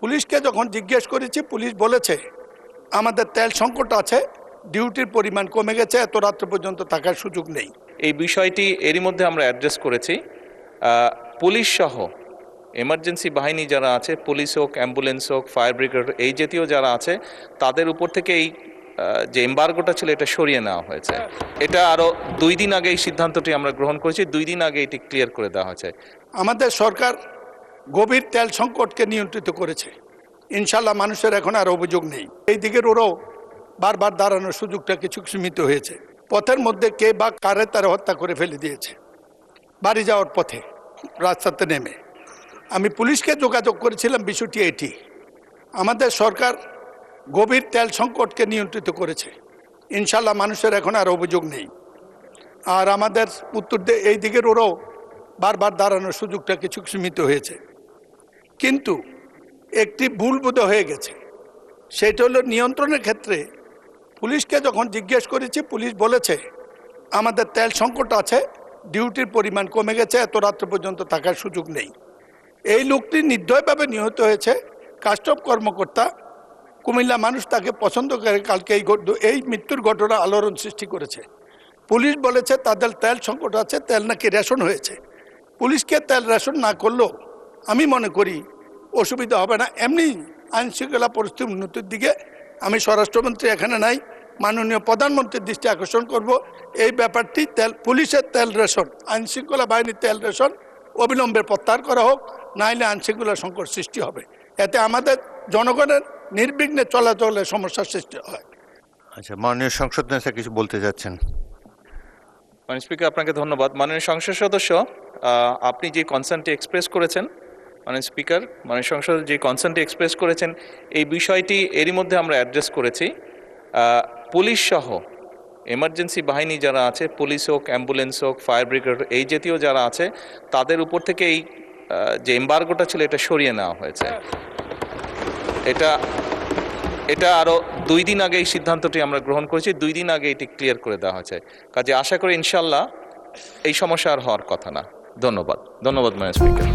পুলিশকে যখন জিজ্ঞেস করেছি পুলিশ বলেছে আমাদের তেল সংকট আছে, ডিউটির পরিমাণ কমে গেছে, এত রাত্র পর্যন্ত থাকার সুযোগ নেই। এই বিষয়টি এরই মধ্যে আমরা অ্যাড্রেস করেছি। পুলিশ সহ এমার্জেন্সি বাহিনী যারা আছে, পুলিশ হোক, অ্যাম্বুলেন্স হোক, ফায়ার ব্রিগেড, এই জাতীয় যারা আছে তাদের উপর থেকে এই যে এম্বার্গোটা ছিল এটা সরিয়ে নেওয়া হয়েছে। এটা আরও 2 দিন আগে এই সিদ্ধান্তটি আমরা গ্রহণ করেছি, 2 দিন আগে এটি ক্লিয়ার করে দেওয়া হয়েছে। আমাদের সরকার গভীর তেল সংকটকে নিয়ন্ত্রিত করেছে, ইনশাল্লাহ মানুষের এখন আর অভিযোগ নেই। এই দিকের ওরাও বারবার দাঁড়ানোর সুযোগটা কিছু সীমিত হয়েছে। পথের মধ্যে কে বা কারে তারা হত্যা করে ফেলে দিয়েছে বাড়ি যাওয়ার পথে রাস্তাতে নেমে। আমি পুলিশকে যোগাযোগ করেছিলাম, বিষয়টি এটি আমাদের সরকার গভীর তেল সংকটকে নিয়ন্ত্রিত করেছে, ইনশাল্লাহ মানুষের এখন আর অভিযোগ নেই। আর আমাদের উত্তর এই দিকের ওরাও বারবার দাঁড়ানোর সুযোগটা কিছু সীমিত হয়েছে। কিন্তু একটি ভুল বোধ হয়ে গেছে, সেটা হলো নিয়ন্ত্রণের ক্ষেত্রে পুলিশকে যখন জিজ্ঞেস করেছি পুলিশ বলেছে আমাদের তেল সংকট আছে, ডিউটির পরিমাণ কমে গেছে, এত রাত্র পর্যন্ত থাকার সুযোগ নেই। এই লোকটি নির্দয়ভাবে নিহত হয়েছে। কাস্টম কর্মকর্তা, কুমিল্লা মানুষ তাকে পছন্দ করে, কালকে এই মৃত্যুর ঘটনা আলোড়ন সৃষ্টি করেছে। পুলিশ বলেছে তাদের তেল সংকট আছে, তেল নাকি রেশন হয়েছে। পুলিশকে তেল রেশন না করলেও আমি মনে করি অসুবিধা হবে না। এমনি আইনশৃঙ্খলা পরিস্থিতির উন্নতির দিকে আমি স্বরাষ্ট্রমন্ত্রী এখানে নাই, মাননীয় প্রধানমন্ত্রীর দৃষ্টি আকর্ষণ করব। এই ব্যাপারটি পুলিশের তেল রেশন, আইনশৃঙ্খলা বাহিনীর তেল রেশন অবিলম্বে প্রত্যাহার করা হোক, নাইলে আইনশৃঙ্খলা সংকট সৃষ্টি হবে। এতে আমাদের জনগণের নির্বিঘ্নে চলাচলের সমস্যার সৃষ্টি হয়। আচ্ছা, মাননীয় সংসদ নেতা কিছু বলতে যাচ্ছেন? মাননীয় স্পিকার, আপনাকে ধন্যবাদ। মাননীয় সংসদ সদস্য, আপনি যে কনসার্নটি এক্সপ্রেস করেছেন, মাননীয় স্পিকার, মাননীয় সংসদ যে কনসার্নটি এক্সপ্রেস করেছেন এই বিষয়টি এরই মধ্যে আমরা অ্যাড্রেস করেছি। পুলিশ সহ এমার্জেন্সি বাহিনী যারা আছে, পুলিশ হোক, অ্যাম্বুলেন্স হোক, ফায়ার ব্রিগেড, এই জাতীয় যারা আছে তাদের উপর থেকে এই যে এম্বার্গোটা ছিল এটা সরিয়ে নেওয়া হয়েছে। এটা আরও 2 দিন আগে এই সিদ্ধান্তটি আমরা গ্রহণ করেছি, 2 দিন আগে এটি ক্লিয়ার করে দেওয়া হয়েছে। কাজে আশা করি ইনশাল্লাহ এই সমস্যা আর হওয়ার কথা না। ধন্যবাদ মাননীয় স্পিকার।